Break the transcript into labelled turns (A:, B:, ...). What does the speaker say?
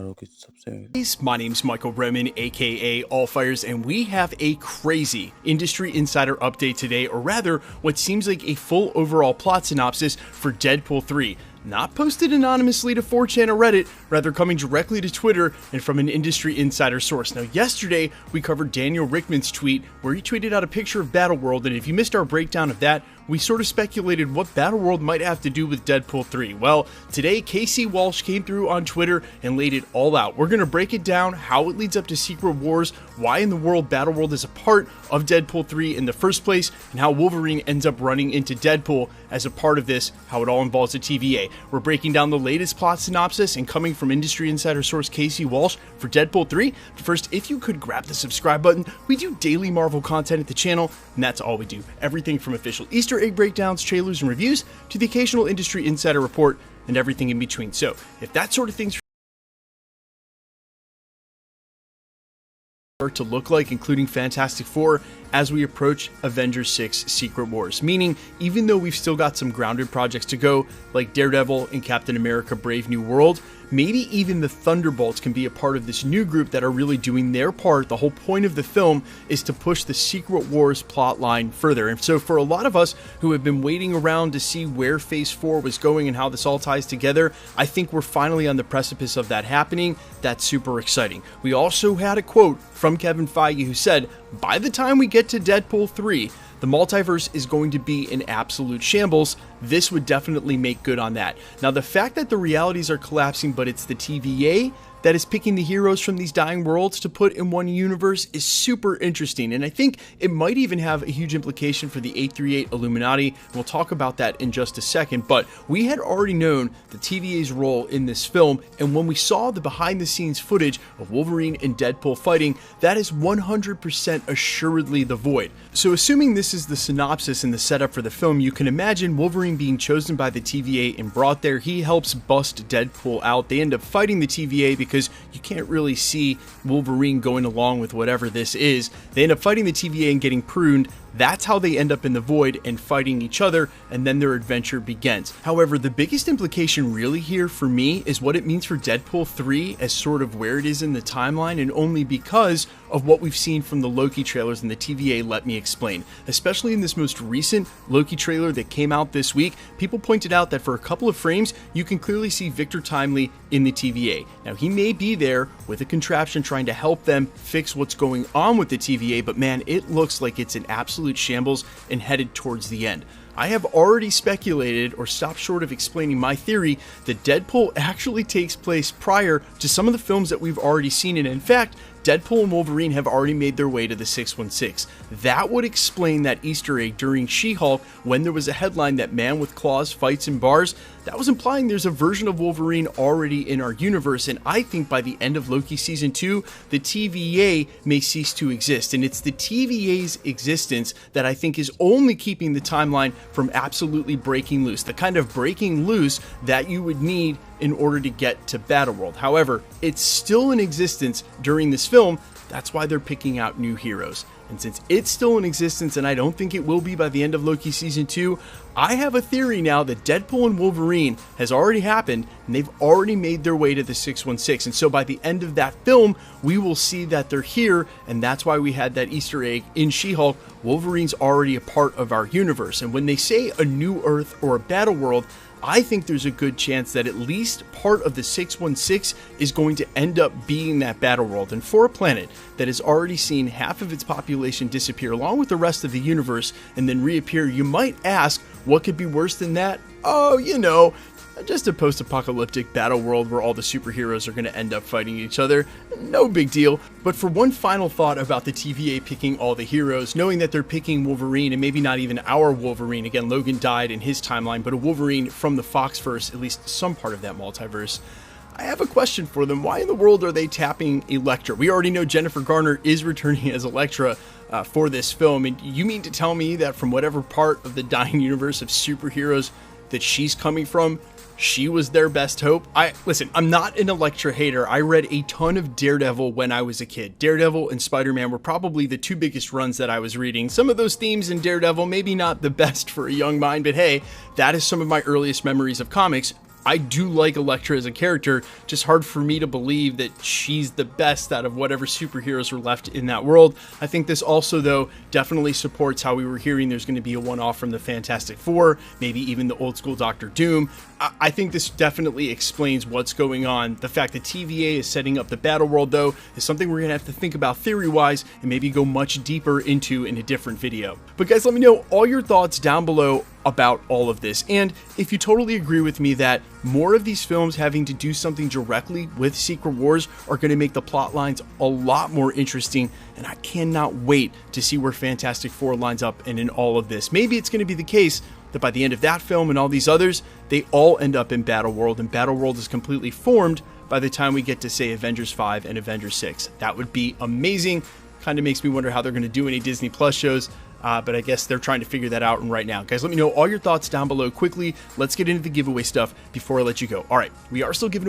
A: बाहरों की सबसे
B: My name's Michael Roman, aka Allfires, and we have a crazy industry insider update today, or rather, what seems like a full overall plot synopsis for Deadpool 3. Not posted anonymously to 4chan or Reddit, rather coming directly to Twitter and from an industry insider source. Now, yesterday, we covered Daniel Rickman's tweet where he tweeted out a picture of Battleworld, and if you missed our breakdown of that, we sort of speculated what Battleworld might have to do with Deadpool 3. Well, today, Casey Walsh came through on Twitter and laid it all out. We're going to break it down, how it leads up to Secret Wars, why in the world Battleworld is a part of Deadpool 3 in the first place, and how Wolverine ends up running into Deadpool as a part of this, how it all involves the TVA. We're breaking down the latest plot synopsis and coming from industry insider source Casey Walsh for Deadpool 3. But first, if you could grab the subscribe button, we do daily Marvel content at the channel, and that's all we do. Everything from official Easter egg breakdowns, trailers, and reviews, to the occasional industry insider report, and everything in between. So, if that sort of thing's to look like, including Fantastic Four, as we approach Avengers 6 Secret Wars. Meaning, even though we've still got some grounded projects to go, like Daredevil and Captain America Brave New World, maybe even the Thunderbolts can be a part of this new group that are really doing their part. The whole point of the film is to push the Secret Wars plotline further. And so for a lot of us who have been waiting around to see where Phase 4 was going and how this all ties together, I think we're finally on the precipice of that happening. That's super exciting. We also had a quote from Kevin Feige who said, by the time we get to Deadpool 3, the multiverse is going to be in absolute shambles. This would definitely make good on that. Now, the fact that the realities are collapsing, but it's the TVA that is picking the heroes from these dying worlds to put in one universe is super interesting, and I think it might even have a huge implication for the 838 Illuminati. We'll talk about that in just a second, but we had already known the TVA's role in this film, and when we saw the behind-the-scenes footage of Wolverine and Deadpool fighting, that is 100% assuredly the Void. So assuming this is the synopsis and the setup for the film, you can imagine Wolverine being chosen by the TVA and brought there. He helps bust Deadpool out. They end up fighting the TVA because you can't really see Wolverine going along with whatever this is. They end up fighting the TVA and getting pruned. That's how they end up in the Void and fighting each other, and then their adventure begins. However, the biggest implication really here for me is what it means for Deadpool 3 as sort of where it is in the timeline, and only because of what we've seen from the Loki trailers and the TVA. Let me explain. Especially in this most recent Loki trailer that came out this week, people pointed out that for a couple of frames, you can clearly see Victor Timely in the TVA. Now, he may be there with a contraption trying to help them fix what's going on with the TVA, but man, it looks like it's an absolute shambles and headed towards the end. I have already speculated or stopped short of explaining my theory that Deadpool actually takes place prior to some of the films that we've already seen, and in fact, Deadpool and Wolverine have already made their way to the 616. That would explain that Easter egg during She-Hulk when there was a headline that man with claws fights in bars. That was implying there's a version of Wolverine already in our universe, and I think by the end of Loki Season 2, the TVA may cease to exist, and it's the TVA's existence that I think is only keeping the timeline from absolutely breaking loose, the kind of breaking loose that you would need in order to get to Battleworld. However, it's still in existence during this film. That's why they're picking out new heroes. And since it's still in existence, and I don't think it will be by the end of Loki Season 2, I have a theory now that Deadpool and Wolverine has already happened, and they've already made their way to the 616. And so by the end of that film, we will see that they're here, and that's why we had that Easter egg in She-Hulk. Wolverine's already a part of our universe. And when they say a new Earth or a battle world, I think there's a good chance that at least part of the 616 is going to end up being that battle world. And for a planet that has already seen half of its population disappear along with the rest of the universe and then reappear, you might ask, what could be worse than that? Oh, you know, just a post-apocalyptic battle world where all the superheroes are going to end up fighting each other. No big deal. But for one final thought about the TVA picking all the heroes, knowing that they're picking Wolverine, and maybe not even our Wolverine, again, Logan died in his timeline, but a Wolverine from the Foxverse, at least some part of that multiverse, I have a question for them. Why in the world are they tapping Elektra? We already know Jennifer Garner is returning as Elektra for this film, and you mean to tell me that from whatever part of the dying universe of superheroes that she's coming from, she was their best hope? Listen, I'm not an Elektra hater. I read a ton of Daredevil when I was a kid. Daredevil and Spider-Man were probably the two biggest runs that I was reading. Some of those themes in Daredevil, maybe not the best for a young mind, but hey, that is some of my earliest memories of comics. I do like Elektra as a character, just hard for me to believe that she's the best out of whatever superheroes are left in that world. I think this also, though, definitely supports how we were hearing there's going to be a one-off from the Fantastic Four, maybe even the old school Doctor Doom. I think this definitely explains what's going on. The fact that TVA is setting up the battle world, though, is something we're going to have to think about theory-wise and maybe go much deeper into in a different video. But guys, let me know all your thoughts down below about all of this, and if you totally agree with me that more of these films having to do something directly with Secret Wars are going to make the plot lines a lot more interesting, and I cannot wait to see where Fantastic Four lines up and in all of this. Maybe it's going to be the case that by the end of that film and all these others, they all end up in Battleworld, and Battleworld is completely formed by the time we get to, say, Avengers 5 and Avengers 6. That would be amazing. Kind of makes me wonder how they're going to do any Disney Plus shows. But I guess they're trying to figure that out right now. Guys, let me know all your thoughts down below quickly. Let's get into the giveaway stuff before I let you go. All right, we are still giving away